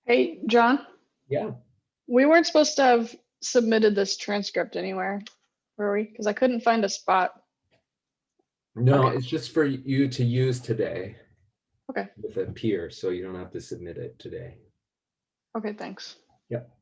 Hey, John, Yeah. we weren't supposed to have submitted this transcript anywhere, were we? Because I couldn't find a spot. No, Okay. it's just for you to use today Okay. with a peer, so you don't have to submit it today. Okay, thanks. Yep.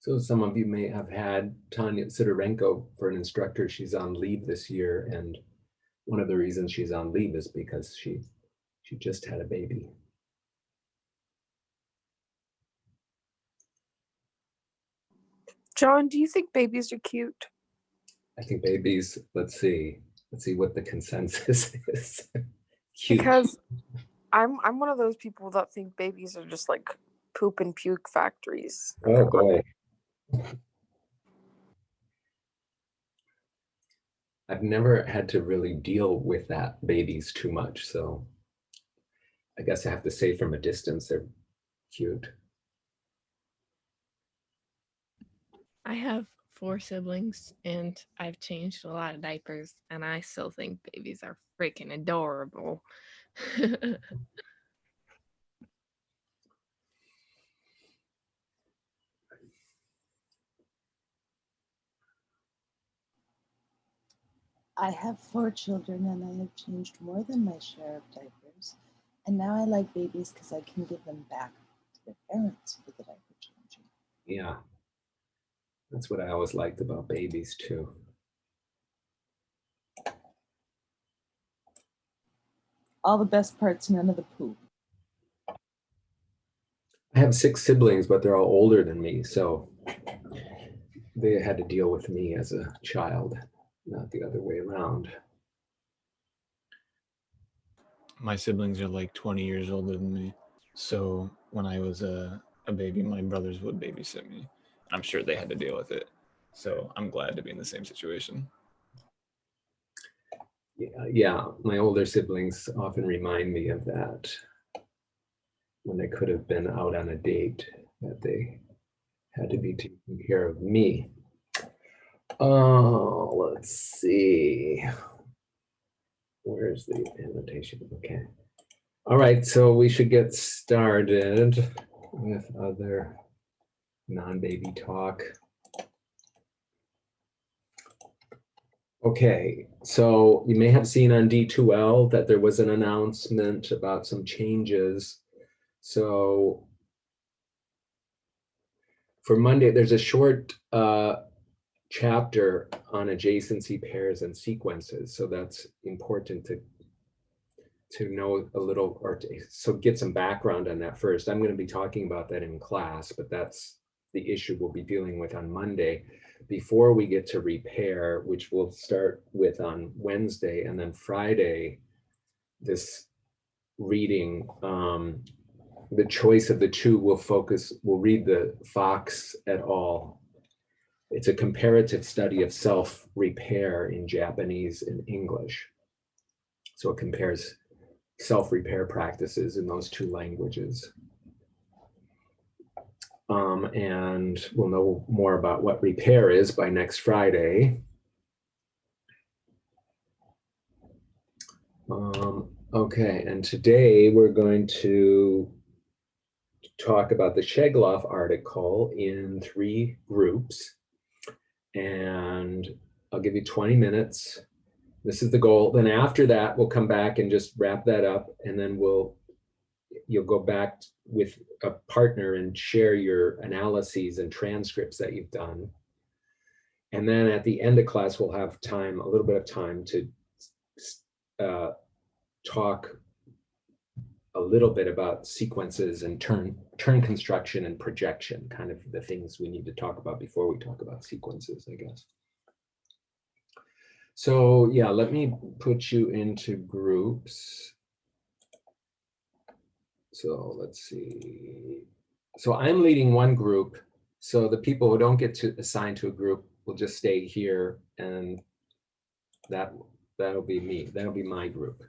So some of you may have had Tanya Sidorenko for an instructor. She's on leave this year, and one of the reasons she's on leave is because she just had a baby. John, do you think babies are cute? I think babies, let's see what the consensus is. Cute. Because I'm one of those people that think babies are just like poop and puke factories. Oh boy. I've never had to really deal with that babies too much, so I guess I have to say from a distance they're cute. I have 4 siblings and I've changed a lot of diapers and I still think babies are freaking adorable. I have 4 children and I have changed more than my share of diapers. And now I like babies because I can give them back to their parents for the diaper changing. Yeah. That's what I always liked about babies too. All the best parts, none of the poop. I have 6 siblings, but they're all older than me, so they had to deal with me as a child, not the other way around. My siblings are like 20 years older than me. So when I was a baby, my brothers would babysit me. I'm sure they had to deal with it. So I'm glad to be in the same situation. Yeah, my older siblings often remind me of that, when they could have been out on a date, that they had to be taking care of me. Oh, let's see. Where's the annotation? Okay. All right, so we should get started with other non-baby talk. Okay, so you may have seen on D2L that there was an announcement about some changes. So for Monday, there's a short chapter on adjacency pairs and sequences. So that's important to know a little, or so get some background on that first. I'm going to be talking about that in class, but that's the issue we'll be dealing with on Monday before we get to repair, which we'll start with on Wednesday, and then Friday, this reading, the choice of the two we'll read the Fox et al. It's a comparative study of self-repair in Japanese and English. So it compares self-repair practices in those 2 languages. And we'll know more about what repair is by next Friday. Okay, and today we're going to talk about the Shegloff article in 3 groups. And I'll give you 20 minutes. This is the goal. Then after that, we'll come back and just wrap that up, and then you'll go back with a partner and share your analyses and transcripts that you've done. And then at the end of class, we'll have time, a little bit of time to talk a little bit about sequences and turn construction and projection, kind of the things we need to talk about before we talk about sequences, I guess. So yeah, let me put you into groups. So let's see. So I'm leading one group. So the people who don't get to assign to a group will just stay here, and that'll be me. That'll be my group.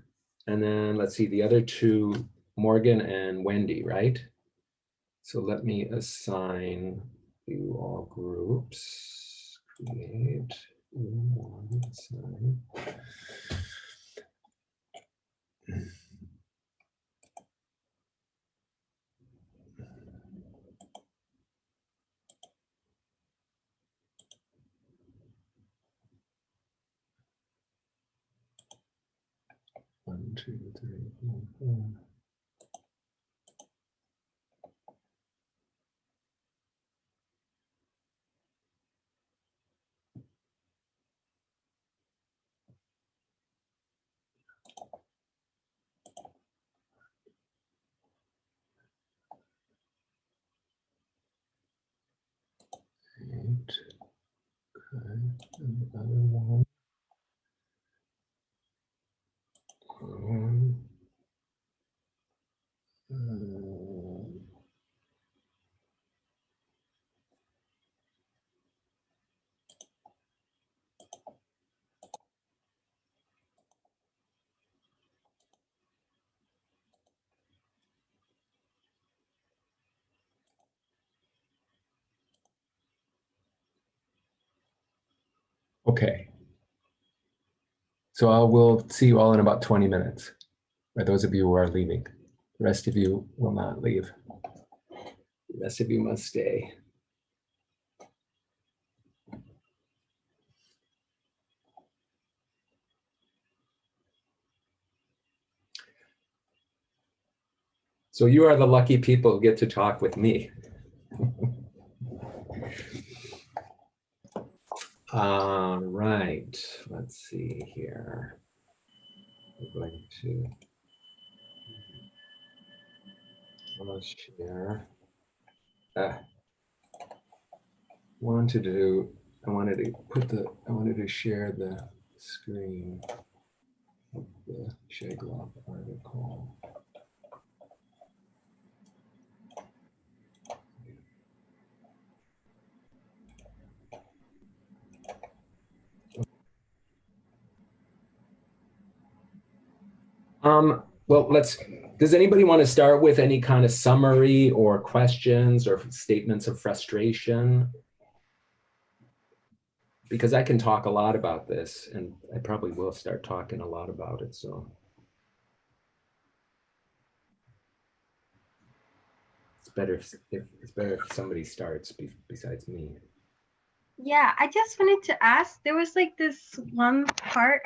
And then let's see, the other 2, Morgan and Wendy, right? So let me assign you all groups. Create one, assign. One, two, three, four, 5. Eight. Okay, and the other one. Okay. So we'll see you all in about 20 minutes, for those of you who are leaving. The rest of you will not leave. The rest of you must stay. So you are the lucky people who get to talk with me. All right, let's see here. We're going to share. I wanted to share the screen of the Shegloff article. Well, does anybody want to start with any kind of summary or questions or statements of frustration? Because I can talk a lot about this, and I probably will start talking a lot about it, so. It's better if somebody starts besides me. Yeah, I just wanted to ask, there was like this one term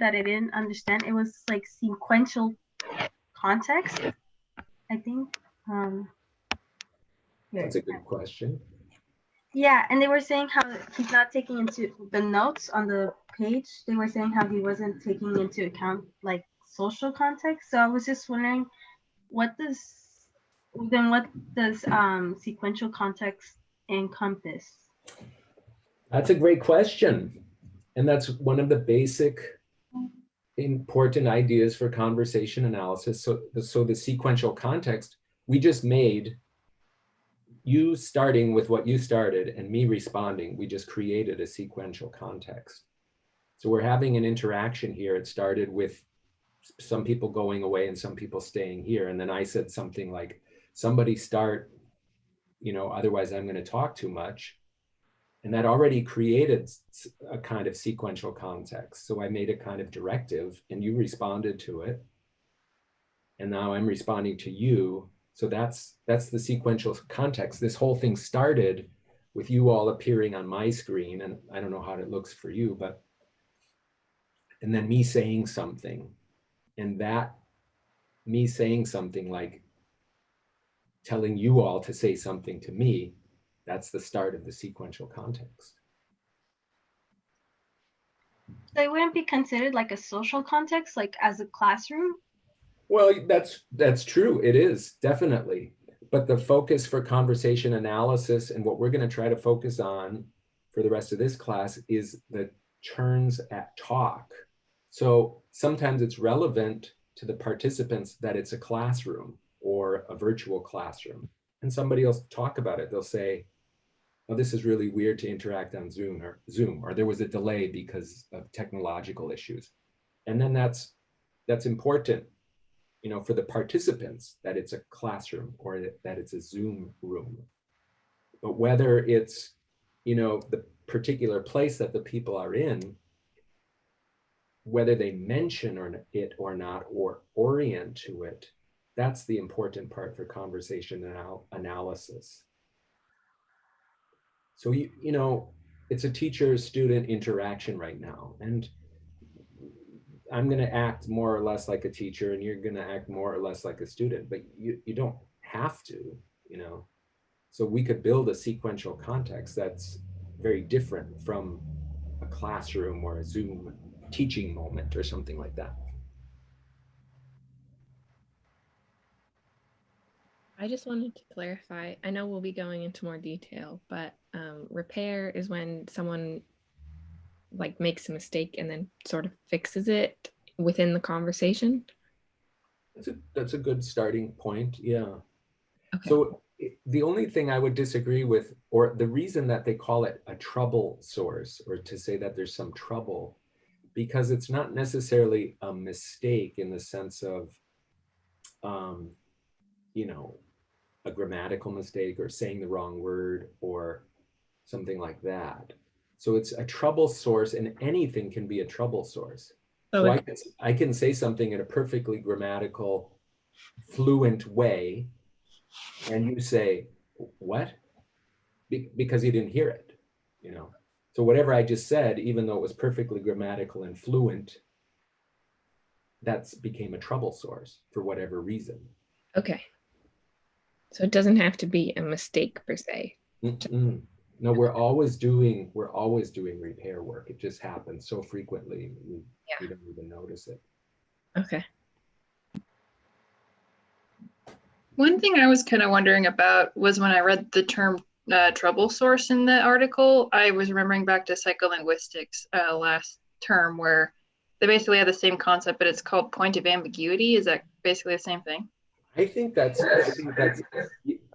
that I didn't understand. It was like sequential context, I think. That's a good question. Yeah, and they were saying how he's not taking into the notes on the page. They were saying how he wasn't taking into account like social context. So I was just wondering, what does sequential context encompass? That's a great question. And that's one of the basic important ideas for conversation analysis. So the sequential context, we just made you starting with what you started and me responding, we just created a sequential context. So we're having an interaction here. It started with some people going away and some people staying here. And then I said something like, somebody start, otherwise I'm going to talk too much. And that already created a kind of sequential context. So I made a kind of directive and you responded to it. And now I'm responding to you. So that's the sequential context. This whole thing started with you all appearing on my screen. And I don't know how it looks for you, and then me saying something. And that me saying something like telling you all to say something to me, that's the start of the sequential context. So it wouldn't be considered like a social context, like as a classroom? Well, that's true. It is, definitely. But the focus for conversation analysis and what we're going to try to focus on for the rest of this class is the turns at talk. So sometimes it's relevant to the participants that it's a classroom or a virtual classroom. And somebody else talk about it. They'll say, oh, this is really weird to interact on Zoom, or there was a delay because of technological issues. And then that's important, for the participants that it's a classroom or that it's a Zoom room. But whether it's, the particular place that the people are in, whether they mention it or not, or orient to it, that's the important part for conversation analysis. So, it's a teacher-student interaction right now. And I'm going to act more or less like a teacher and you're going to act more or less like a student, but you don't have to, So we could build a sequential context that's very different from a classroom or a Zoom teaching moment or something like that. I just wanted to clarify. I know we'll be going into more detail, but repair is when someone like makes a mistake and then sort of fixes it within the conversation. That's a good starting point. Yeah. Okay. So the only thing I would disagree with, or the reason that they call it a trouble source, or to say that there's some trouble, because it's not necessarily a mistake in the sense of, a grammatical mistake or saying the wrong word or something like that. So it's a trouble source, and anything can be a trouble source. So I can say something in a perfectly grammatical, fluent way, and you say, what? Because you didn't hear it, So whatever I just said, even though it was perfectly grammatical and fluent, that became a trouble source for whatever reason. Okay. So it doesn't have to be a mistake per se. Mm-mm. No, we're always doing repair work. It just happens so frequently we don't even notice it. Okay. One thing I was kind of wondering about was when I read the term trouble source in the article, I was remembering back to psycholinguistics last term where they basically have the same concept, but it's called point of ambiguity. Is that basically the same thing? I think that's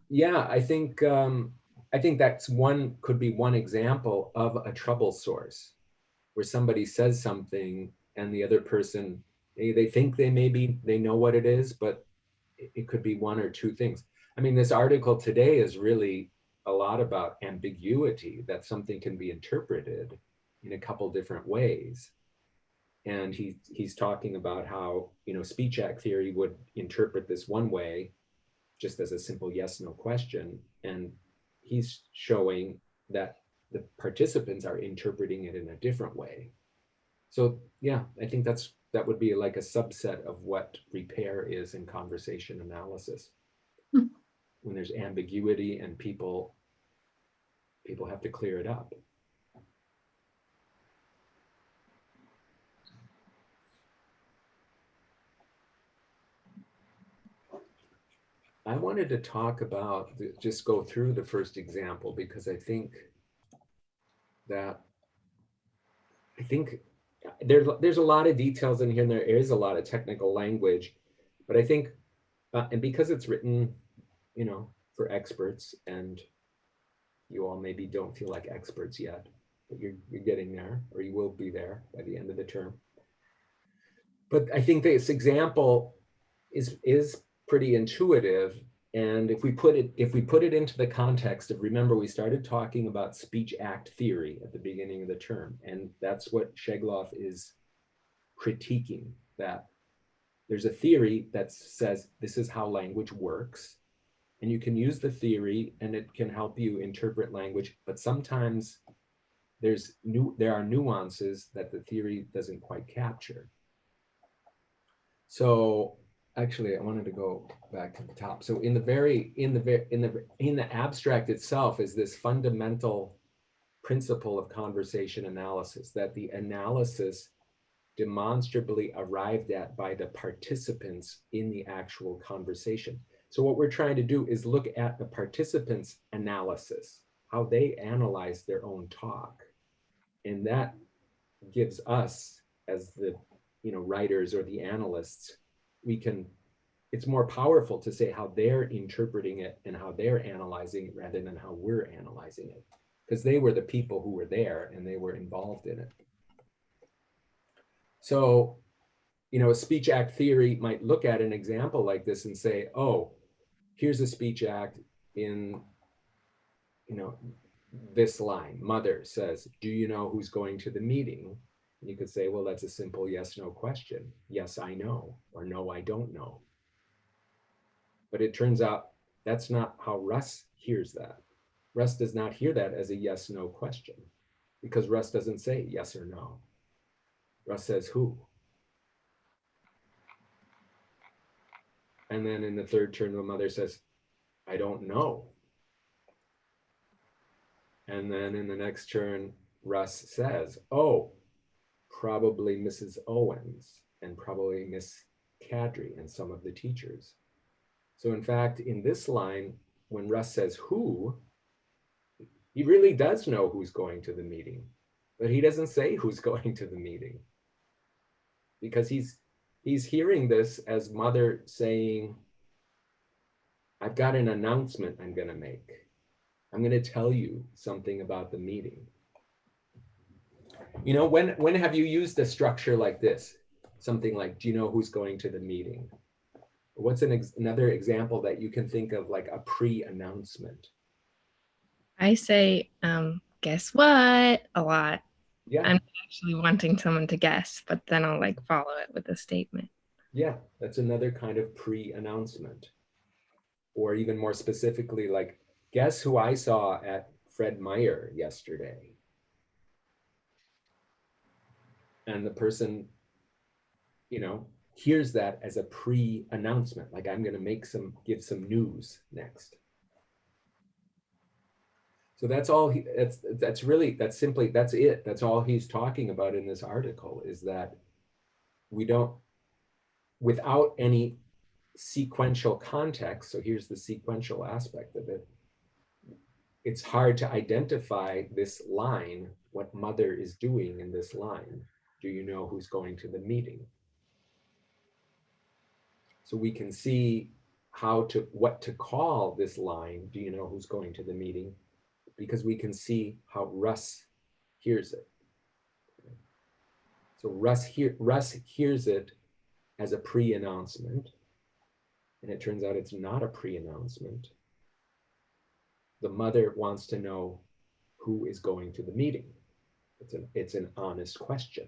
yeah, I think that's could be one example of a trouble source where somebody says something and the other person, they think they know what it is, but it could be one or two things. I mean, this article today is really a lot about ambiguity, that something can be interpreted in a couple different ways. And he's talking about how, speech act theory would interpret this one way, just as a simple yes, no question. And he's showing that the participants are interpreting it in a different way. So yeah, I think that would be like a subset of what repair is in conversation analysis. When there's ambiguity and people have to clear it up. I wanted to talk about, just go through the first example, because I think there's a lot of details in here, and there is a lot of technical language, but I think, and because it's written, for experts, and you all maybe don't feel like experts yet, but you're getting there, or you will be there by the end of the term. But I think this example is pretty intuitive. And if we put it into the context of, remember, we started talking about speech act theory at the beginning of the term, and that's what Shegloff is critiquing, that there's a theory that says this is how language works, and you can use the theory and it can help you interpret language, but sometimes there are nuances that the theory doesn't quite capture. So actually, I wanted to go back to the top. So in the abstract itself is this fundamental principle of conversation analysis, that the analysis demonstrably arrived at by the participants in the actual conversation. So what we're trying to do is look at the participants' analysis, how they analyze their own talk. And that gives us, as the writers or the analysts, it's more powerful to say how they're interpreting it and how they're analyzing it rather than how we're analyzing it, because they were the people who were there and they were involved in it. So, a speech act theory might look at an example like this and say, oh, here's a speech act in, this line. Mother says, do you know who's going to the meeting? And you could say, well, that's a simple yes, no question. Yes, I know, or no, I don't know. But it turns out that's not how Russ hears that. Russ does not hear that as a yes, no question, because Russ doesn't say yes or no. Russ says who. And then in the third turn, the mother says, I don't know. And then in the next turn, Russ says, oh, probably Mrs. Owens and probably Miss Cadry and some of the teachers. So in fact, in this line, when Russ says who, he really does know who's going to the meeting, but he doesn't say who's going to the meeting, because he's hearing this as mother saying, I've got an announcement I'm going to make. I'm going to tell you something about the meeting. When have you used a structure like this? Something like, do you know who's going to the meeting? What's another example that you can think of, like a pre-announcement? I say, guess what? A lot. Yeah. I'm actually wanting someone to guess, but then I'll follow it with a statement. Yeah, that's another kind of pre-announcement. Or even more specifically, like, guess who I saw at Fred Meyer yesterday? And the person, hears that as a pre-announcement, like I'm going to give some news next. So that's all that's it. That's all he's talking about in this article, is that we don't, without any sequential context, so here's the sequential aspect of it, it's hard to identify this line, what mother is doing in this line. Do you know who's going to the meeting? So we can see what to call this line, do you know who's going to the meeting? Because we can see how Russ hears it. So Russ hears it as a pre-announcement, and it turns out it's not a pre-announcement. The mother wants to know who is going to the meeting. It's an honest question.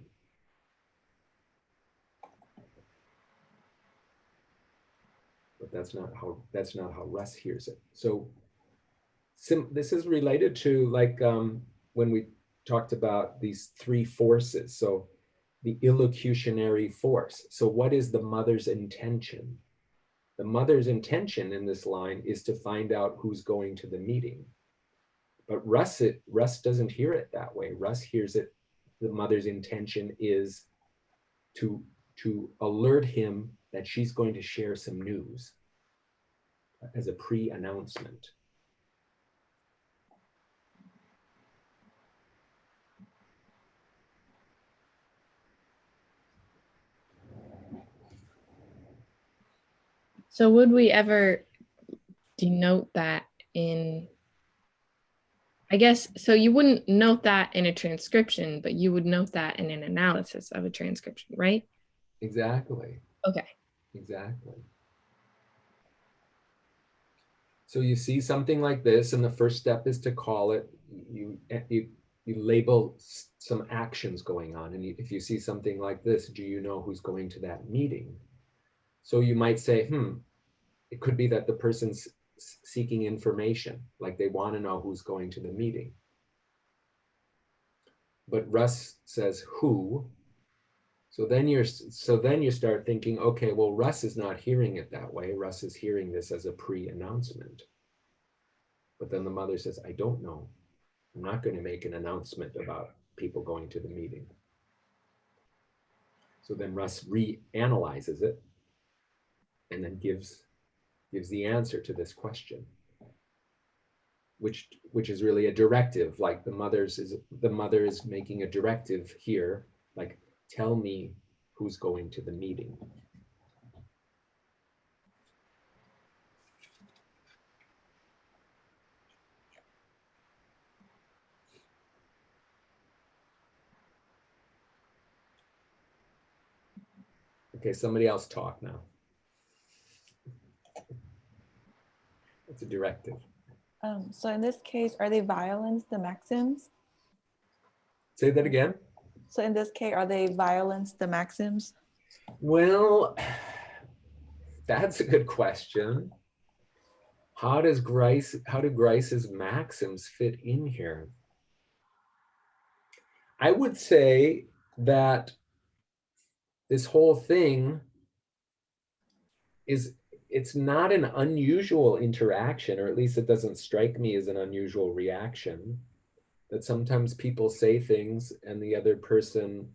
But that's not how Russ hears it. So this is related to, like, when we talked about these three forces. So the illocutionary force. So what is the mother's intention? The mother's intention in this line is to find out who's going to the meeting. But Russ doesn't hear it that way. Russ hears it, the mother's intention is to alert him that she's going to share some news as a pre-announcement. So would we ever denote that in, I guess, so you wouldn't note that in a transcription, but you would note that in an analysis of a transcription, right? Exactly. Okay. Exactly. So you see something like this, and the first step is to call it. You label some actions going on, and if you see something like this, do you know who's going to that meeting? So you might say, it could be that the person's seeking information, like they want to know who's going to the meeting. But Russ says who. So then you start thinking, okay, well, Russ is not hearing it that way. Russ is hearing this as a pre-announcement. But then the mother says, I don't know. I'm not going to make an announcement about people going to the meeting. So then Russ reanalyzes it and then gives the answer to this question, which is really a directive. Like the mother is making a directive here, like, tell me who's going to the meeting. Okay, somebody else talk now. It's a directive. So in this case, are they violence the maxims? Say that again. So in this case, are they violence the maxims? Well, that's a good question. How do Grice's maxims fit in here? I would say that this whole thing it's not an unusual interaction, or at least it doesn't strike me as an unusual reaction, that sometimes people say things and the other person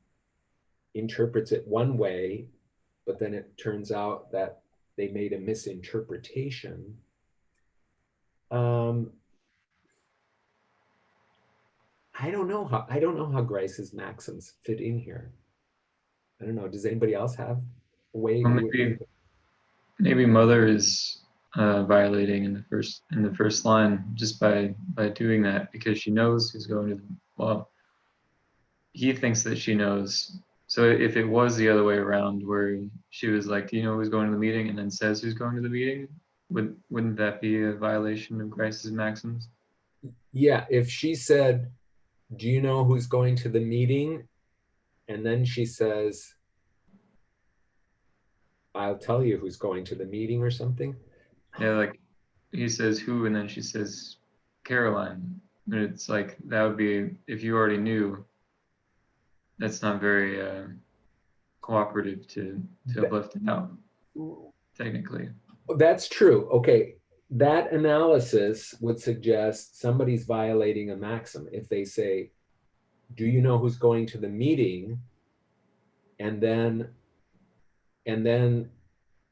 interprets it one way, but then it turns out that they made a misinterpretation. I don't know how Grice's maxims fit in here. I don't know. Does anybody else have a way? Well, maybe mother is violating in the first line just by doing that, because she knows who's going to. Well, he thinks that she knows. So if it was the other way around, where she was like, "Do you know who's going to the meeting?" and then says who's going to the meeting, wouldn't that be a violation of Grice's maxims? Yeah, if she said, "Do you know who's going to the meeting?" and then she says, "I'll tell you who's going to the meeting," or something. Yeah, like he says who, and then she says Caroline. And it's like, that would be, if you already knew, that's not very cooperative to have left it out, technically. That's true. Okay. That analysis would suggest somebody's violating a maxim if they say, do you know who's going to the meeting? And then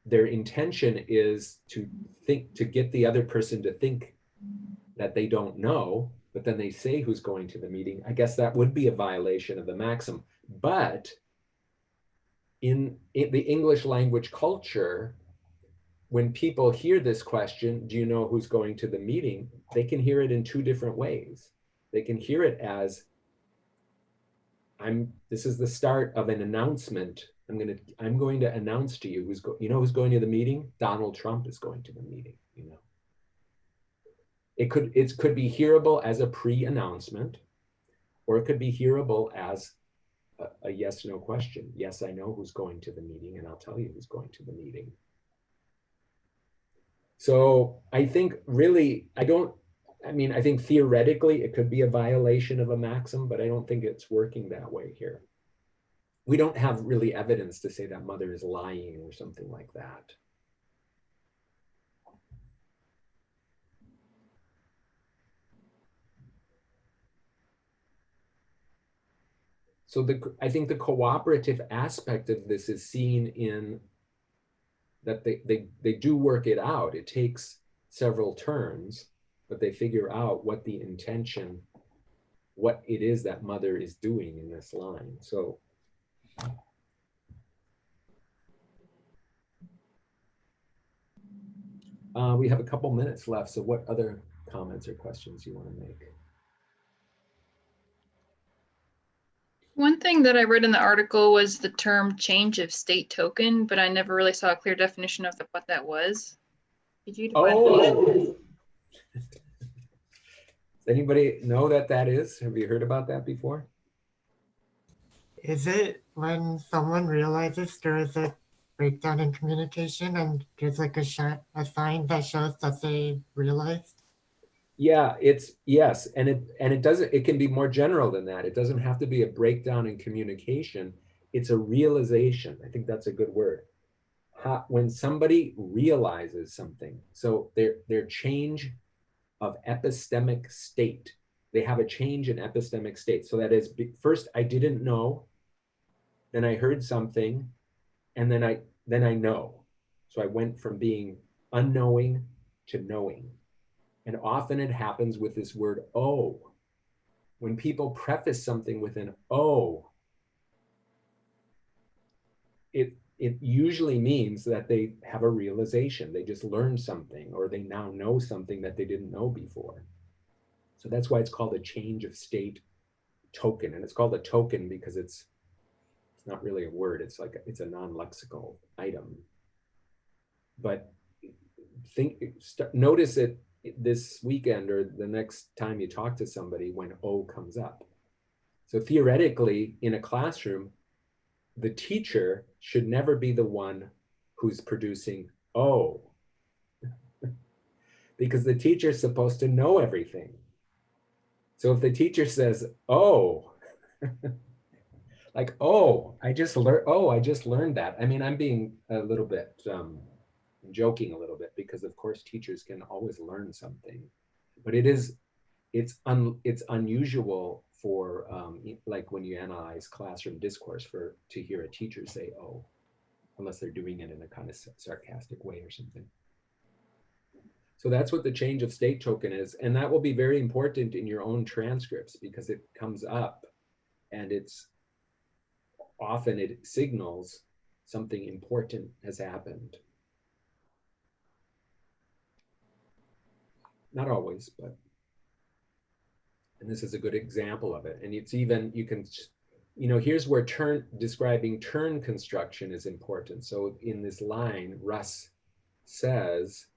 their intention is to get the other person to think that they don't know, but then they say who's going to the meeting. I guess that would be a violation of the maxim. But in the English language culture, when people hear this question, do you know who's going to the meeting? They can hear it in two different ways. They can hear it as, this is the start of an announcement. I'm going to announce to you who's going to the meeting? Donald Trump is going to the meeting, you know. It could be hearable as a pre-announcement, or it could be hearable as a yes, no question. Yes, I know who's going to the meeting, and I'll tell you who's going to the meeting. So I think really, I think theoretically it could be a violation of a maxim, but I don't think it's working that way here. We don't have really evidence to say that mother is lying or something like that. So I think the cooperative aspect of this is seen in that they do work it out. It takes several turns, but they figure out what the intention, what it is that mother is doing in this line. So we have a couple minutes left. So what other comments or questions you want to make? One thing that I read in the article was the term change of state token, but I never really saw a clear definition of what that was. Could you define that? Does anybody know that is? Have you heard about that before? Is it when someone realizes there is a breakdown in communication and there's like a sign that shows that they realized? Yeah, yes, and it can be more general than that. It doesn't have to be a breakdown in communication. It's a realization. I think that's a good word. When somebody realizes something, so their change of epistemic state, they have a change in epistemic state. So that is, first I didn't know, then I heard something, and then I know. So I went from being unknowing to knowing. And often it happens with this word "oh." When people preface something with an "oh," it usually means that they have a realization. They just learned something, or they now know something that they didn't know before. So that's why it's called a change of state token. And it's called a token because it's not really a word. It's a non-lexical item. But notice it this weekend or the next time you talk to somebody when "oh" comes up. So theoretically, in a classroom, the teacher should never be the one who's producing "oh," because the teacher is supposed to know everything. So if the teacher says "oh," like "oh, I just learned that." I mean, I'm being a little bit joking a little bit, because of course teachers can always learn something, but it's unusual for like when you analyze classroom discourse to hear a teacher say "oh," unless they're doing it in a kind of sarcastic way or something. So that's what the change of state token is, and that will be very important in your own transcripts because it comes up, and it signals something important has happened. Not always, but, and this is a good example of it. And it's even, here's where describing turn construction is important. So in this line, Russ says,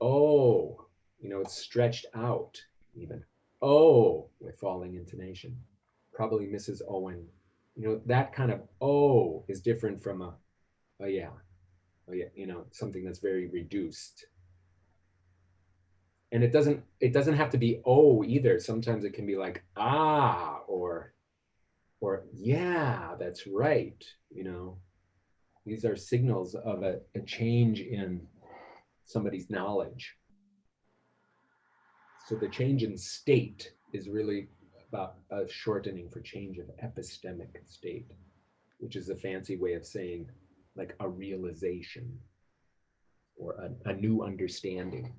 "oh," it's stretched out even. "Oh," with falling intonation. Probably Mrs. Owen. That kind of "oh" is different from a "oh yeah," something that's very reduced. And it doesn't have to be "oh" either. Sometimes it can be like "ah," or "yeah, that's right," These are signals of a change in somebody's knowledge. So the change in state is really about a shortening for change of epistemic state, which is a fancy way of saying like a realization or a new understanding.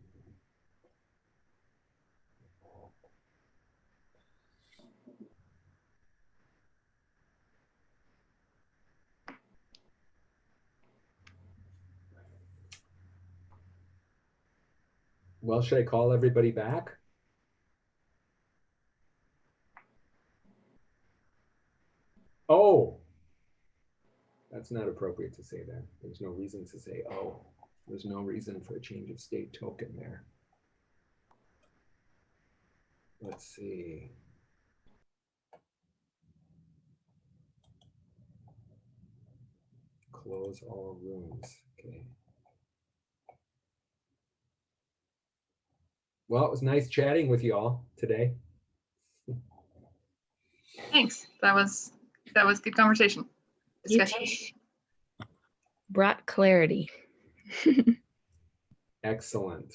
Well, should I call everybody back? Oh, that's not appropriate to say that. There's no reason to say, oh, there's no reason for a change of state token there. Let's see. Close all rooms, okay. Well, it was nice chatting with you all today. Thanks. That was good conversation. You Discussion. brought clarity. Excellent.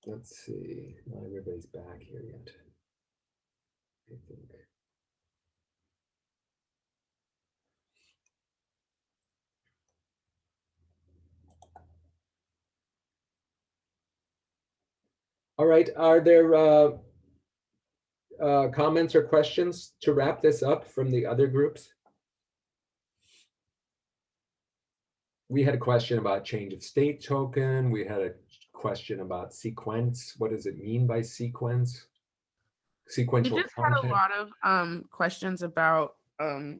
Let's see. Not everybody's back here yet, I think. All right, are there comments or questions to wrap this up from the other groups? We had a question about change of state token. We had a question about sequence. What does it mean by sequence? We Sequential just had a context. lot of questions about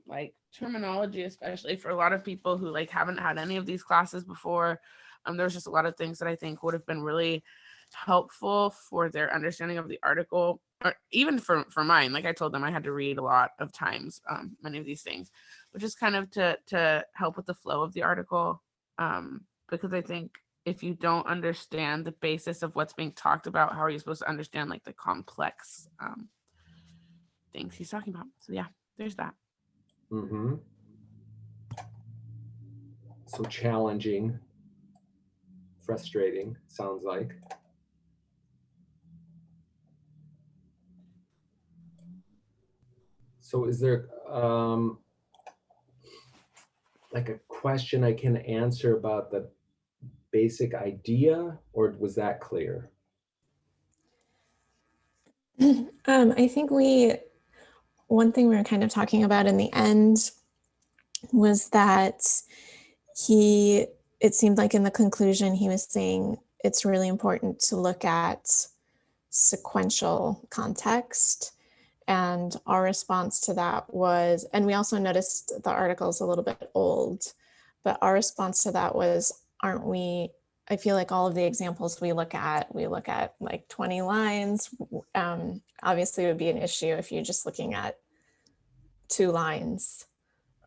like terminology, especially for a lot of people who like haven't had any of these classes before. There's just a lot of things that I think would have been really helpful for their understanding of the article, or even for mine. Like I told them I had to read a lot of times many of these things, but just kind of to help with the flow of the article, because I think if you don't understand the basis of what's being talked about, how are you supposed to understand like the complex things he's talking about? So yeah, there's that. Mm-hmm. So challenging, frustrating, sounds like. So is there like a question I can answer about the basic idea, or was that clear? I think one thing we were kind of talking about in the end was that it seemed like in the conclusion, he was saying it's really important to look at sequential context. And our response to that was, and we also noticed the article's a little bit old, but our response to that was, I feel like all of the examples we look at like 20 lines. Obviously it would be an issue if you're just looking at 2 lines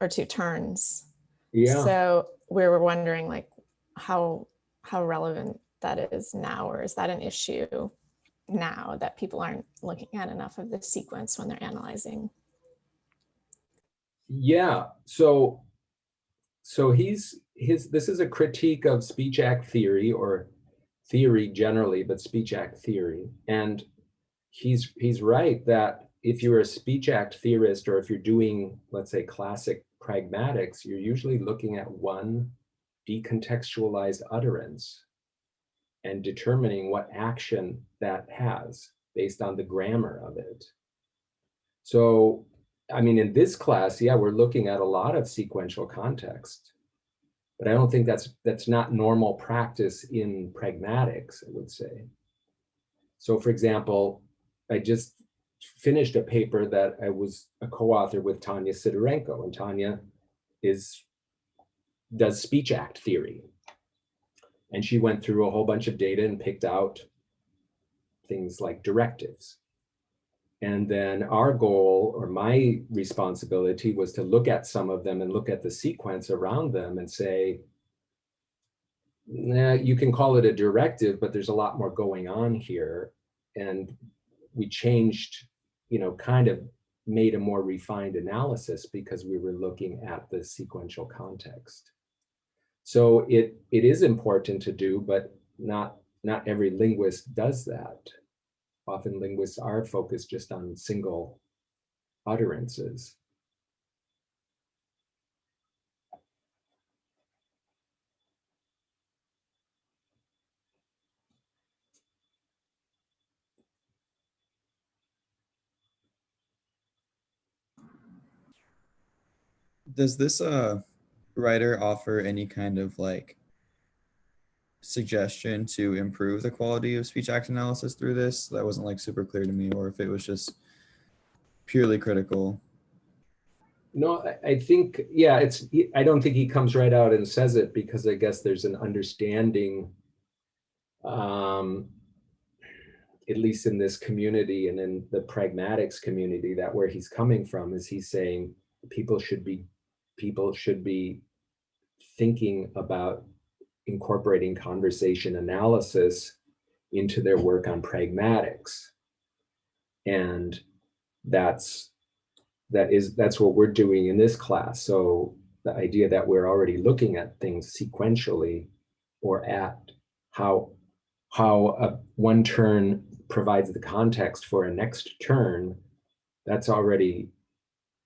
or 2 turns. Yeah. So we were wondering like how relevant that is now, or is that an issue now that people aren't looking at enough of the sequence when they're analyzing? Yeah, so this is a critique of speech act theory, or theory generally, but speech act theory. And he's right that if you're a speech act theorist, or if you're doing, let's say, classic pragmatics, you're usually looking at one decontextualized utterance and determining what action that has based on the grammar of it. So, I mean, in this class, yeah, we're looking at a lot of sequential context, but I don't think that's not normal practice in pragmatics, I would say. So for example, I just finished a paper that I was a co-author with Tanya Sidorenko, and Tanya is does speech act theory. And she went through a whole bunch of data and picked out things like directives. And then our goal, or my responsibility, was to look at some of them and look at the sequence around them and say, nah, you can call it a directive, but there's a lot more going on here. And we changed, kind of made a more refined analysis because we were looking at the sequential context. So it is important to do, but not every linguist does that. Often linguists are focused just on single utterances. Does this writer offer any kind of like suggestion to improve the quality of speech act analysis through this? That wasn't like super clear to me, or if it was just purely critical. No, I think, yeah, I don't think he comes right out and says it, because I guess there's an understanding, at least in this community and in the pragmatics community, that where he's coming from is he's saying people should be thinking about incorporating conversation analysis into their work on pragmatics. And that's what we're doing in this class. So the idea that we're already looking at things sequentially, or at how one turn provides the context for a next turn, that's already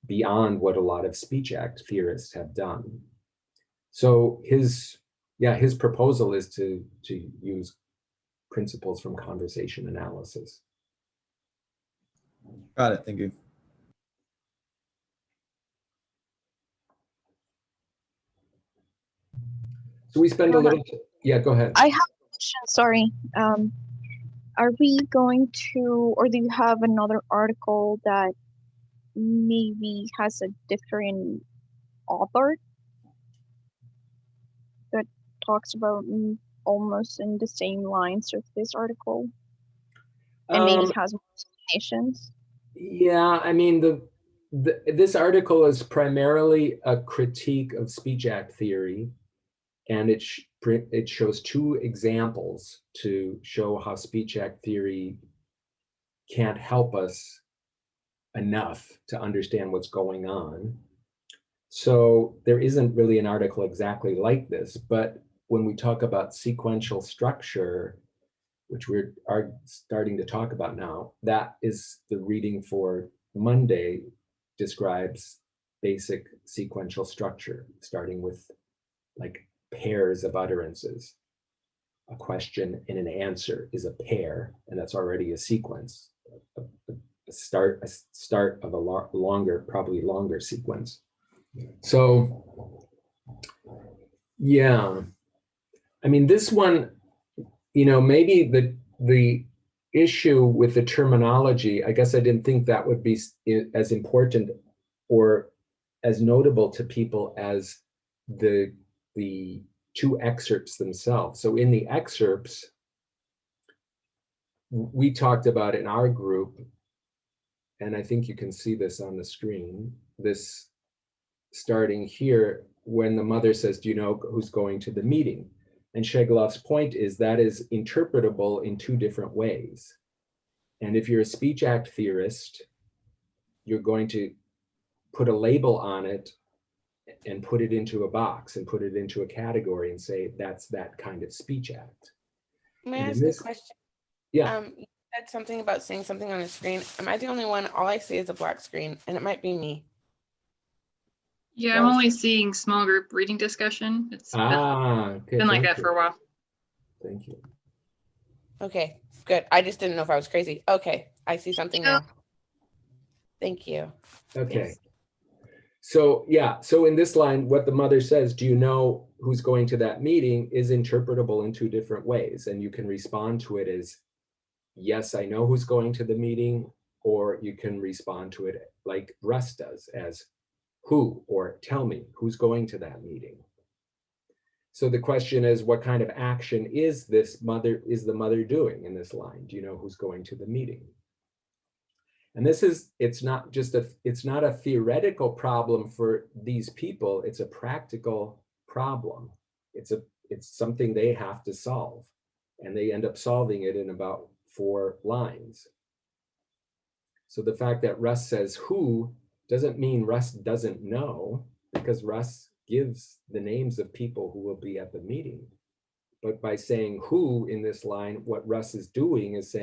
beyond what a lot of speech act theorists have done. So his proposal is to use principles from conversation analysis. Got it. Thank you. So we spend a little, yeah, go ahead. I have a question, sorry. Are we going to, or do you have another article that maybe has a different author that talks about almost in the same lines of this article, and maybe has more explanations? Yeah, I mean, this article is primarily a critique of speech act theory, and it shows two examples to show how speech act theory can't help us enough to understand what's going on. So there isn't really an article exactly like this, but when we talk about sequential structure, which we are starting to talk about now, that is the reading for Monday, describes basic sequential structure, starting with like pairs of utterances. A question and an answer is a pair, and that's already a sequence, a start of a longer, probably longer sequence. So, yeah, I mean, this one, maybe the issue with the terminology, I guess I didn't think that would be as important or as notable to people as the two excerpts themselves. So in the excerpts, we talked about in our group, and I think you can see this on the screen, this starting here when the mother says, do you know who's going to the meeting? And Shegelov's point is that is interpretable in two different ways. And if you're a speech act theorist, you're going to put a label on it and put it into a box and put it into a category and say, that's that kind of speech act. May I And ask a question? Yeah. You said something about seeing something on the screen. Am I the only one? All I see is a black screen, and it might be me. Yeah, I'm only seeing small group reading discussion. It's been like that for a while. Thank you. Okay, good. I just didn't know if I was crazy. Okay, I see something now. Thank you. Okay. Yes. So yeah, so in this line, what the mother says, do you know who's going to that meeting, is interpretable in two different ways. And you can respond to it as, yes, I know who's going to the meeting, or you can respond to it like Russ does as, who, or tell me who's going to that meeting. So the question is, what kind of action is the mother doing in this line? Do you know who's going to the meeting? And this is, it's not a theoretical problem for these people, it's a practical problem. It's something they have to solve, and they end up solving it in about 4 lines. So the fact that Russ says who doesn't mean Russ doesn't know, because Russ gives the names of people who will be at the meeting. But by saying who in this line, what Russ is doing is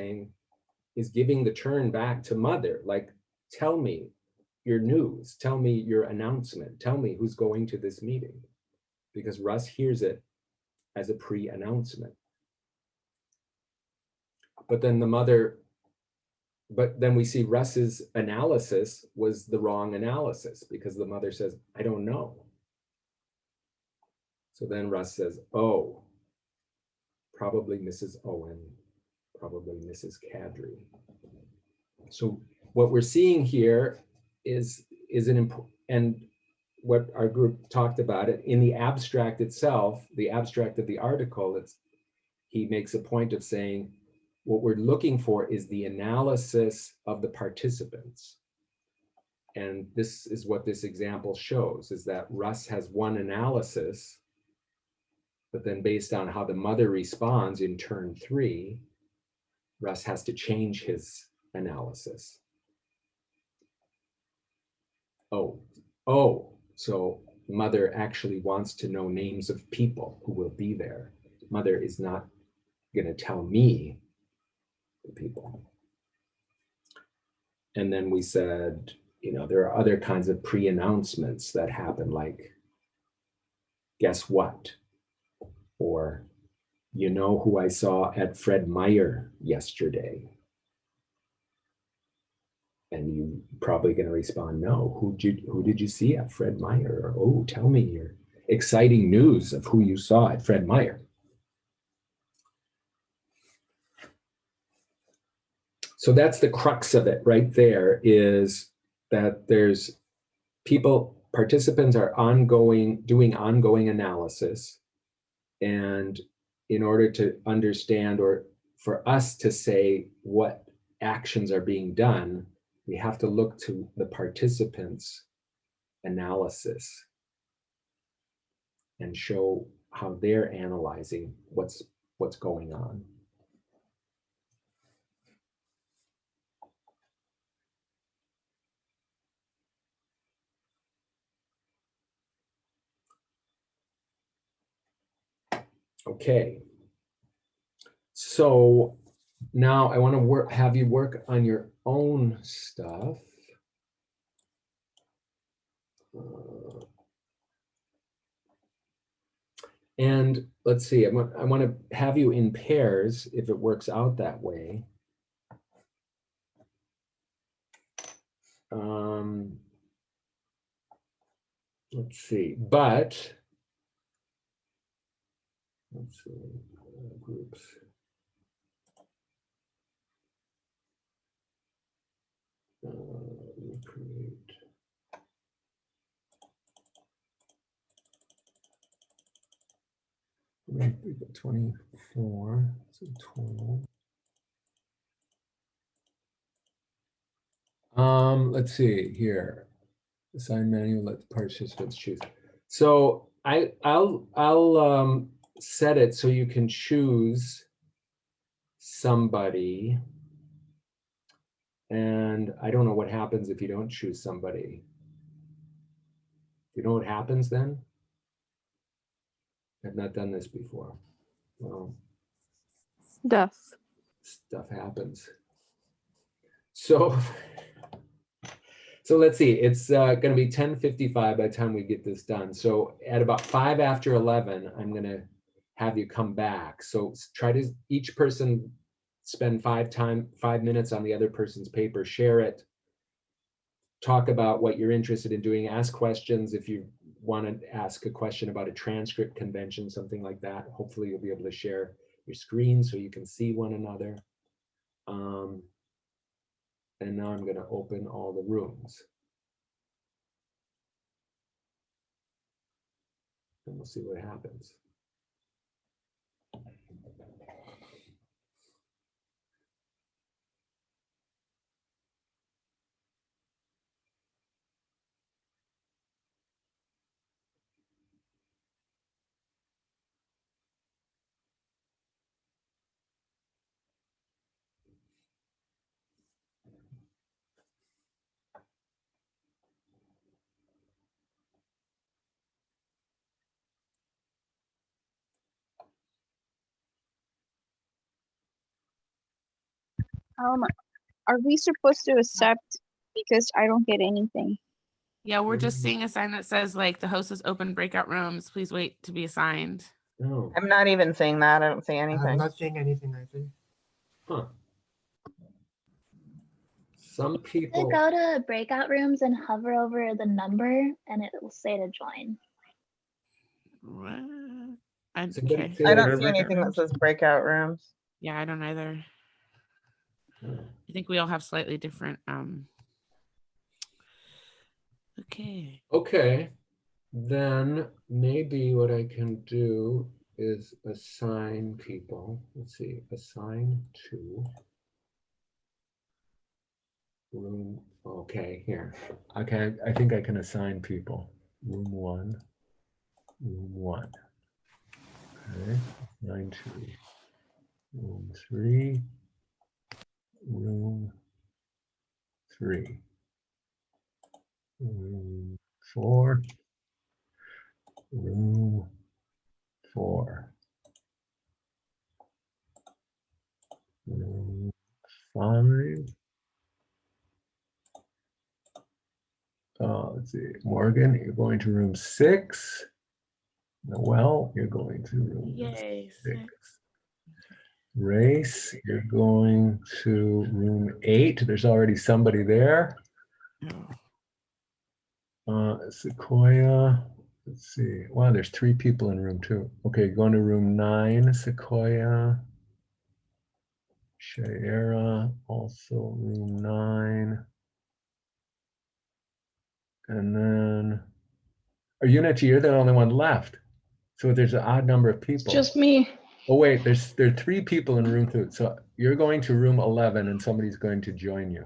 giving the turn back to mother, like, tell me your news, tell me your announcement, tell me who's going to this meeting, because Russ hears it as a pre-announcement. But then we see Russ's analysis was the wrong analysis, because the mother says, I don't know. So then Russ says, oh, probably Mrs. Owen, probably Mrs. Kadri. So what we're seeing here is an important, and what our group talked about it in the abstract itself, the abstract of the article, he makes a point of saying, what we're looking for is the analysis of the participants. And this is what this example shows, is that Russ has one analysis, but then based on how the mother responds in turn 3, Russ has to change his analysis. So mother actually wants to know names of people who will be there. Mother is not going to tell me the people. And then we said, there are other kinds of pre-announcements that happen, like, guess what? Or, you know who I saw at Fred Meyer yesterday? And you probably going to respond, no. Who did you see at Fred Meyer? Or, oh, tell me your exciting news of who you saw at Fred Meyer. So that's the crux of it right there, is that there's participants are doing ongoing analysis. And in order to understand, or for us to say what actions are being done, we have to look to the participants' analysis and show how they're analyzing what's going on. Okay, so now I want to have you work on your own stuff. And let's see, I want to have you in pairs if it works out that way. Let's see, but let's see, groups. Recreate. We got 24, so 12. Let's see here. Assign manual, let the participants choose. So I'll set it so you can choose somebody. And I don't know what happens if you don't choose somebody. You know what happens then? I've not done this before. Well, Death. Stuff happens. So let's see, it's going to be 10:55 by the time we get this done. So at about 5 after 11, I'm going to have you come back. So try to, each person spend 5 minutes on the other person's paper, share it, talk about what you're interested in doing, ask questions if you want to ask a question about a transcript convention, something like that. Hopefully you'll be able to share your screen so you can see one another. And now I'm going to open all the rooms. And we'll see what happens. Are we supposed to accept? Because I don't get anything. Yeah, we're just seeing a sign that says like the host has opened breakout rooms. Please wait to be assigned. Oh, I'm not even seeing that. I don't see I'm anything. not seeing anything either. huh. Some To people. go to breakout rooms and hover over the number and it will say to join. Somebody Okay. say I that don't see again? anything that says breakout rooms. Yeah, I don't either. I think we all have slightly different okay. Okay, then maybe what I can do is assign people. Let's see, assign to room. Okay, here. Okay, I think I can assign people. Room 1, room 1. Okay, assign to room 3, room 3, room 4, room 4, room 5. Let's see, Morgan, you're going to room 6. Noel, you're going to room Yay. 6. Race, you're going to room 8. There's already somebody there. Sequoia, let's see. Wow, there's 3 people in room 2. Okay, going to room 9, Sequoia. Shaira, also room 9. And then, Unity, you're the only one left. So there's an odd number of people. It's just me. Oh wait, there are 3 people in room 2. So you're going to room 11 and somebody's going to join you.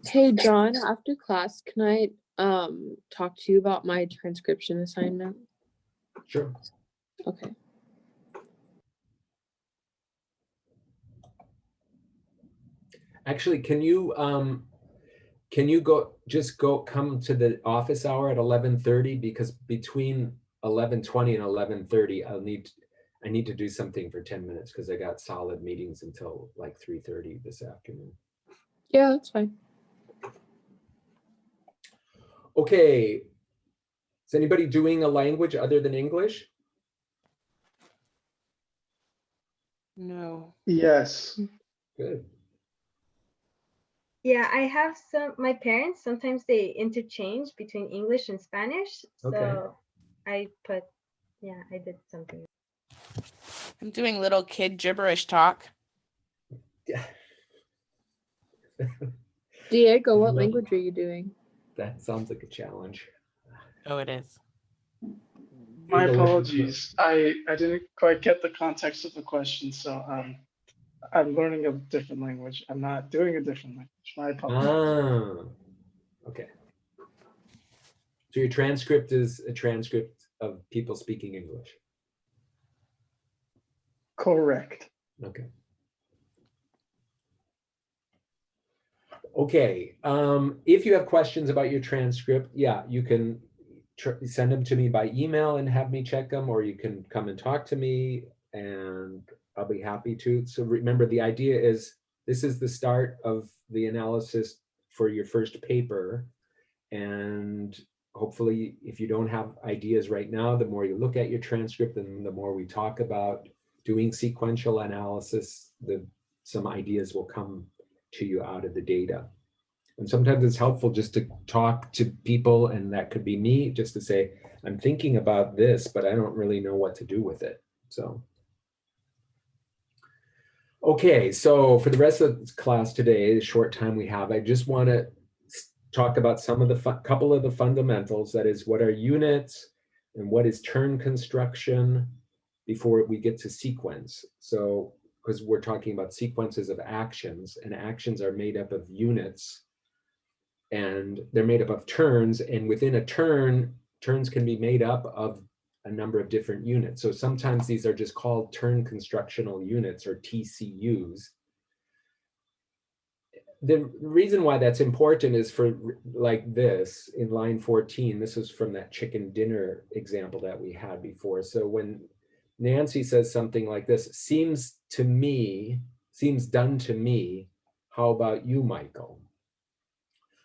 Hey John, after class, can I talk to you about my transcription assignment? Sure. Okay. Actually, can you come to the office hour at 11:30, because between 11:20 and 11:30 I need to do something for 10 minutes because I got solid meetings until like 3:30 this afternoon. Yeah, that's fine. Okay. Is anybody doing a language other than English? No. Yes. Good. Yeah, I have my parents, sometimes they interchange between English and Spanish. Okay. So I did something. I'm doing little kid gibberish talk. Diego, what language are you doing? That sounds like a challenge. Oh, it is. My apologies. I didn't quite get the context of the question, so I'm learning a different language. I'm not doing a different language. My apologies. Okay. So your transcript is a transcript of people speaking English. Correct. Okay. Okay. If you have questions about your transcript, yeah, you can send them to me by email and have me check them, or you can come and talk to me and I'll be happy to. So remember, the idea is this is the start of the analysis for your first paper. And hopefully, if you don't have ideas right now, the more you look at your transcript and the more we talk about doing sequential analysis, some ideas will come to you out of the data. And sometimes it's helpful just to talk to people, and that could be me, just to say, I'm thinking about this, but I don't really know what to do with it. So, okay, so for the rest of the class today, the short time we have, I just want to talk about some of the couple of the fundamentals. That is, what are units and what is turn construction before we get to sequence. So, because we're talking about sequences of actions, and actions are made up of units, and they're made up of turns, and within a turn, turns can be made up of a number of different units. So sometimes these are just called turn constructional units, or TCUs. The reason why that's important is for like this in line 14, this is from that chicken dinner example that we had before. So when Nancy says something like this, seems done to me, how about you, Michael?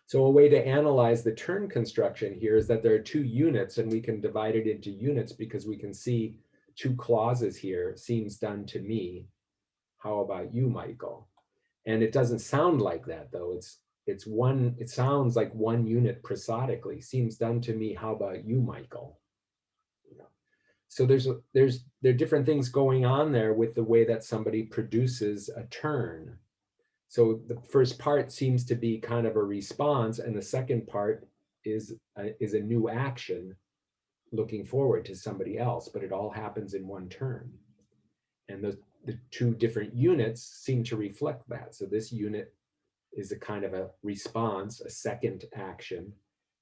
So a way to analyze the turn construction here is that there are two units, and we can divide it into units because we can see two clauses here, seems done to me, how about you, Michael? And it doesn't sound like that though. It sounds like one unit prosodically, seems done to me, how about you, Michael? So there are different things going on there with the way that somebody produces a turn. So the first part seems to be kind of a response, and the second part is a new action looking forward to somebody else, but it all happens in one turn. And the two different units seem to reflect that. So this unit is a kind of a response, a second action.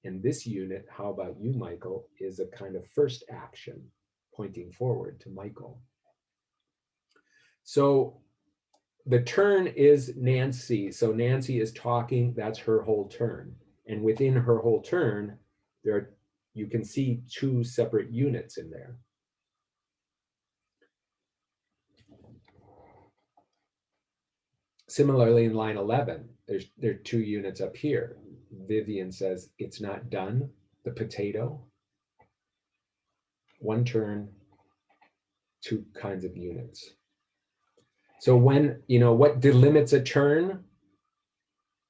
And this unit, how about you, Michael, is a kind of first action pointing forward to Michael. So the turn is Nancy. So Nancy is talking, that's her whole turn. And within her whole turn, you can see two separate units in there. Similarly, in line 11, there are two units up here. Vivian says, it's not done, the potato. One turn, two kinds of units. So when, what delimits a turn?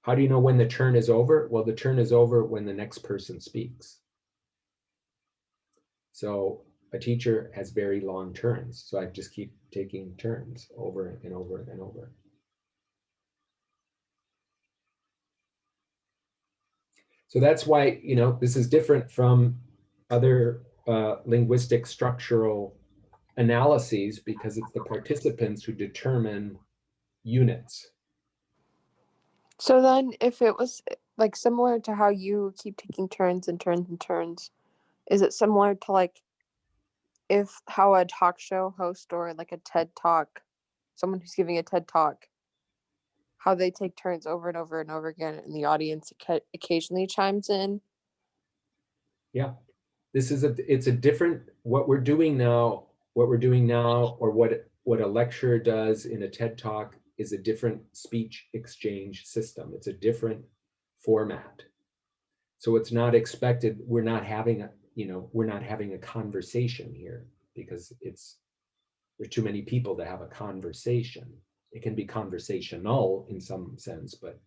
How do you know when the turn is over? Well, the turn is over when the next person speaks. So a teacher has very long turns. So I just keep taking turns over and over and over. So that's why, this is different from other linguistic structural analyses, because it's the participants who determine units. So then if it was like similar to how you keep taking turns and turns and turns, is it similar to like how a talk show host or like a TED Talk, someone who's giving a TED Talk, how they take turns over and over and over again and the audience occasionally chimes in? Yeah, it's a different, what we're doing now, or what a lecturer does in a TED Talk is a different speech exchange system. It's a different format. So it's not expected, we're not having a conversation here, because there's too many people to have a conversation. It can be conversational in some sense, but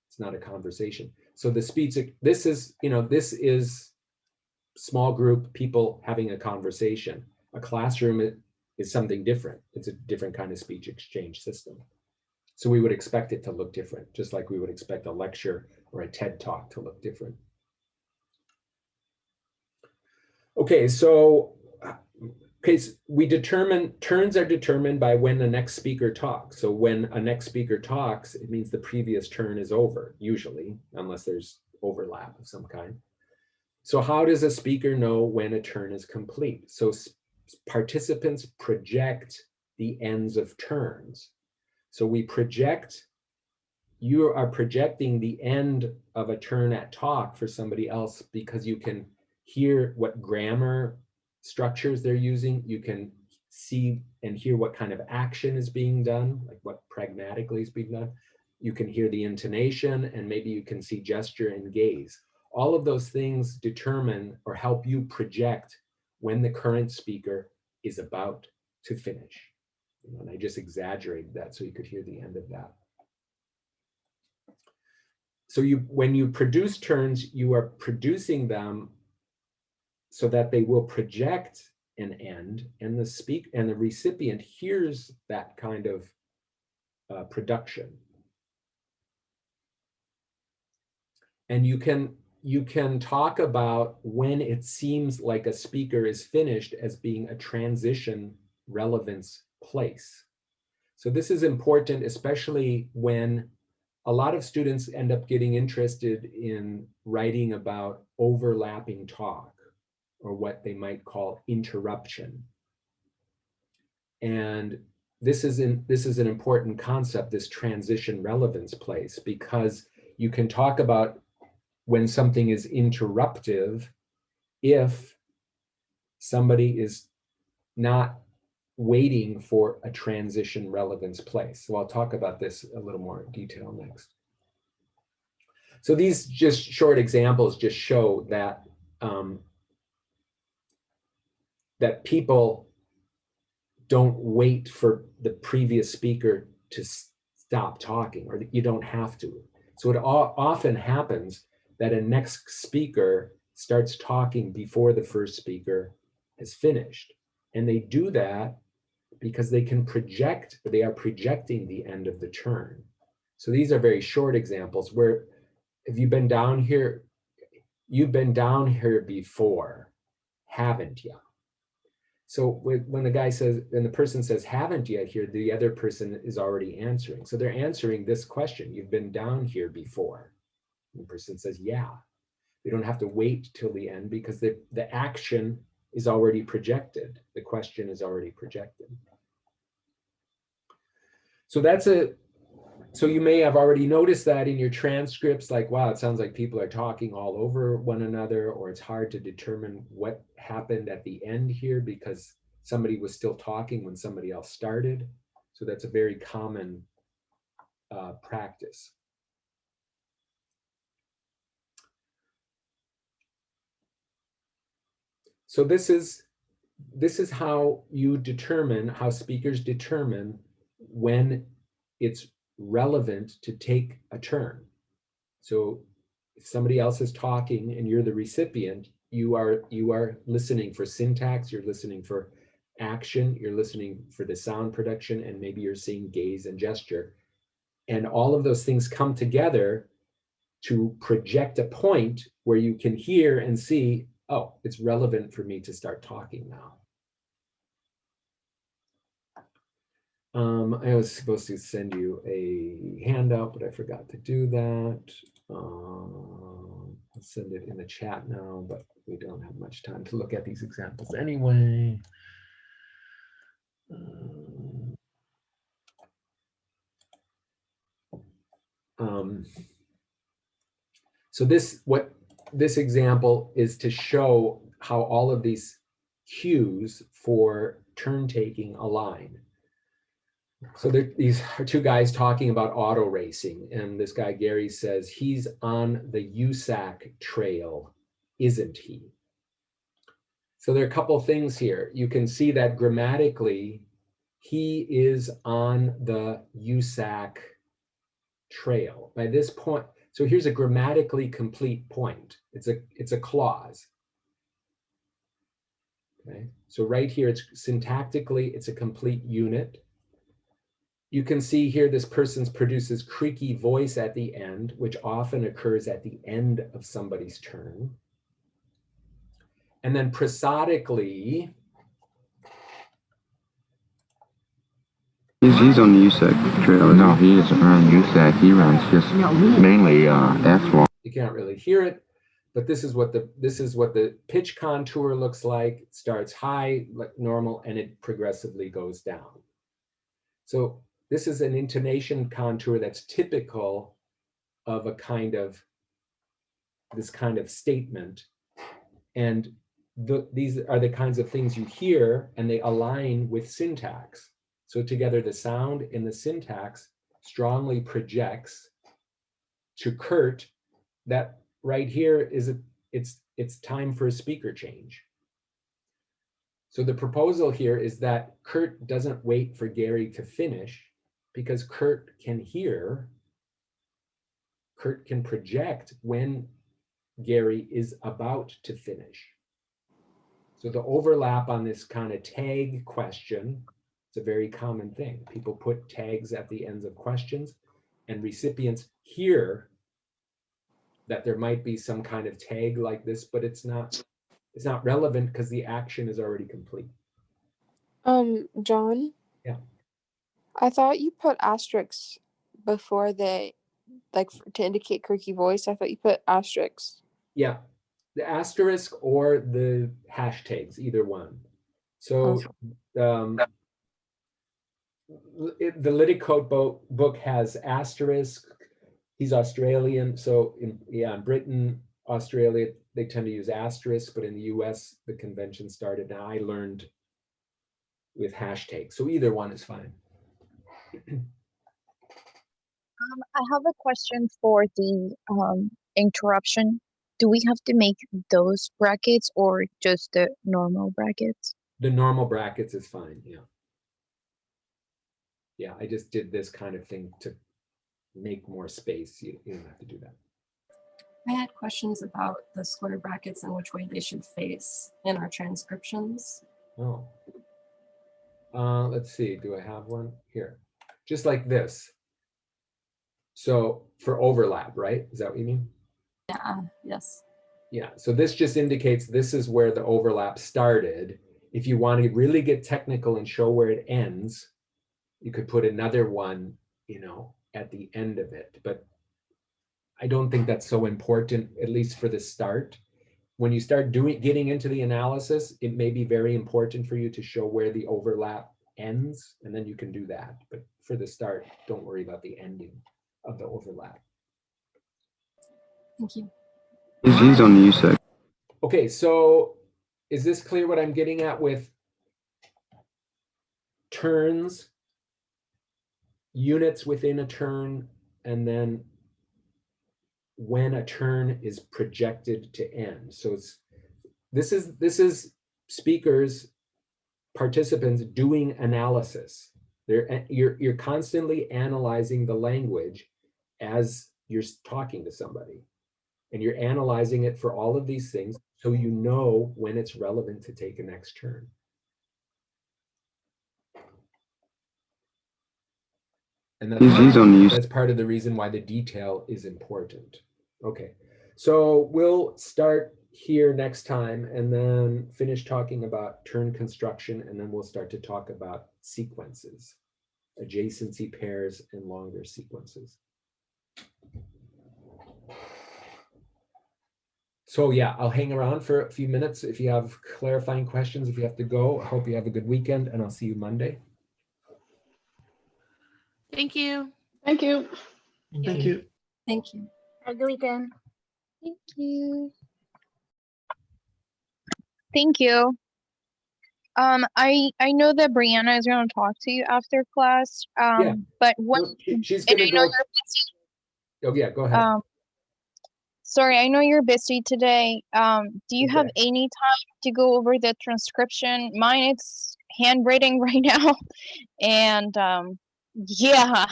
it's not a conversation. So the speech, this is small group people having a conversation. A classroom is something different. It's a different kind of speech exchange system. So we would expect it to look different, just like we would expect a lecture or a TED Talk to look different. Okay, so we determine, turns are determined by when the next speaker talks. So when a next speaker talks, it means the previous turn is over, usually, unless there's overlap of some kind. So how does a speaker know when a turn is complete? So participants project the ends of turns. So you are projecting the end of a turn at talk for somebody else, because you can hear what grammar structures they're using. You can see and hear what kind of action is being done, like what pragmatically is being done. You can hear the intonation, and maybe you can see gesture and gaze. All of those things determine or help you project when the current speaker is about to finish. And I just exaggerated that so you could hear the end of that. So when you produce turns, you are producing them so that they will project an end, and the recipient hears that kind of production. And you can talk about when it seems like a speaker is finished as being a transition relevance place. So this is important, especially when a lot of students end up getting interested in writing about overlapping talk, or what they might call interruption. And this is an important concept, this transition relevance place, because you can talk about when something is interruptive if somebody is not waiting for a transition relevance place. So I'll talk about this a little more in detail next. So these just short examples just show that that people don't wait for the previous speaker to stop talking, or you don't have to. So it often happens that a next speaker starts talking before the first speaker has finished. And they do that because they can project, they are projecting the end of the turn. So these are very short examples where, have you been down here? You've been down here before, haven't you? So when the guy says, when the person says, haven't yet here, the other person is already answering. So they're answering this question, you've been down here before. And the person says, yeah. We don't have to wait till the end because the action is already projected. The question is already projected. So so you may have already noticed that in your transcripts, like, wow, it sounds like people are talking all over one another, or it's hard to determine what happened at the end here because somebody was still talking when somebody else started. So that's a very common practice. So this is how you determine, how speakers determine when it's relevant to take a turn. So if somebody else is talking and you're the recipient, you are listening for syntax, you're listening for action, you're listening for the sound production, and maybe you're seeing gaze and gesture. And all of those things come together to project a point where you can hear and see, oh, it's relevant for me to start talking now. I was supposed to send you a handout, but I forgot to do that. I'll send it in the chat now, but we don't have much time to look at these examples anyway. So this example is to show how all of these cues for turn taking align. So these are two guys talking about auto racing, and this guy Gary says he's on the USAC trail, isn't he? So there are a couple things here. You can see that grammatically he is on the USAC trail. By this point, so here's a grammatically complete point. It's a clause. Okay, so right here, it's syntactically, it's a complete unit. You can see here this person produces creaky voice at the end, which often occurs at the end of somebody's turn. And then prosodically, He's on the USAC trail. No, he isn't on USAC. He runs just mainly F1. You can't really hear it, but this is what the pitch contour looks like. It starts high, like normal, and it progressively goes down. So this is an intonation contour that's typical of this kind of statement. And these are the kinds of things you hear, and they align with syntax. So together, the sound and the syntax strongly projects to Kurt that right here it's time for a speaker change. So the proposal here is that Kurt doesn't wait for Gary to finish, because Kurt can project when Gary is about to finish. So the overlap on this kind of tag question, it's a very common thing. People put tags at the ends of questions, and recipients hear that there might be some kind of tag like this, but it's not relevant because the action is already complete. John? Yeah. I thought you put asterisks before they, to indicate creaky voice. I thought you put asterisks. Yeah, the asterisk or the hashtags, either one. So the Liticode book has asterisk. He's Australian, so in Britain, Australia, they tend to use asterisk, but in the US, the convention started. Now I learned with hashtags, so either one is fine. I have a question for the interruption. Do we have to make those brackets or just the normal brackets? The normal brackets is fine, yeah. Yeah, I just did this kind of thing to make more space. You don't have to do that. I had questions about the square brackets and which way they should face in our transcriptions. Oh. Let's see, do I have one? Here. Just like this. So for overlap, right? Is that what you mean? Yeah, yes. Yeah, so this just indicates this is where the overlap started. If you want to really get technical and show where it ends, you could put another one, you know, at the end of it. But I don't think that's so important, at least for the start. When you start getting into the analysis, it may be very important for you to show where the overlap ends, and then you can do that. But for the start, don't worry about the ending of the overlap. Thank you. He's on the U side. Okay, so is this clear what I'm getting at with turns, units within a turn, and then when a turn is projected to end? So this is speakers, participants doing analysis. You're constantly analyzing the language as you're talking to somebody, and you're analyzing it for all of these things so you know when it's relevant to take a next turn. And that's part of the reason why the detail is important. Okay, so we'll start here next time and then finish talking about turn construction, and then we'll start to talk about sequences, adjacency pairs, and longer sequences. So yeah, I'll hang around for a few minutes if you have clarifying questions. If you have to go, I hope you have a good weekend, and I'll see you Monday. Thank you. Thank you. Thank you. Thank you. Have a good weekend. Thank you. Thank you. I know that Brianna is going to talk to you after class. Yeah. But what? She's and gonna I know go. you're busy. Oh yeah, go ahead. Sorry, I know you're busy today. Do you have Okay. any time to go over the transcription? Mine, it's handwriting right now, and yeah,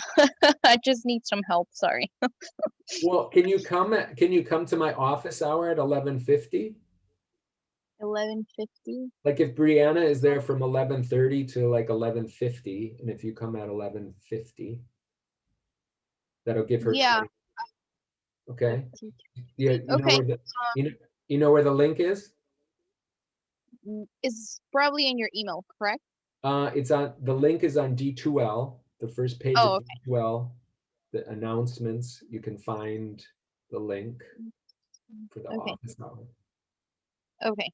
I just need some help. Sorry. Well, can you come to my office hour at 11:50? 11:50. Like if Brianna is there from 11:30 to like 11:50, and if you come at 11:50, that'll give her Yeah. 20. Okay. Yeah, you know Okay. where the you know where the link is? Is probably in your email, correct? It's on the link is on D2L, the first page Oh, of D2L, the announcements. You can find the link for the Okay. office hour. Okay.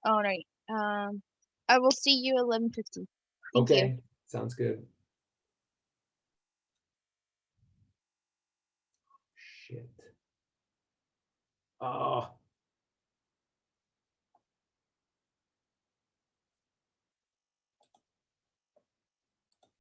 All right. I will see you 11:50. Thank you. Okay, sounds good. Shit. Oh.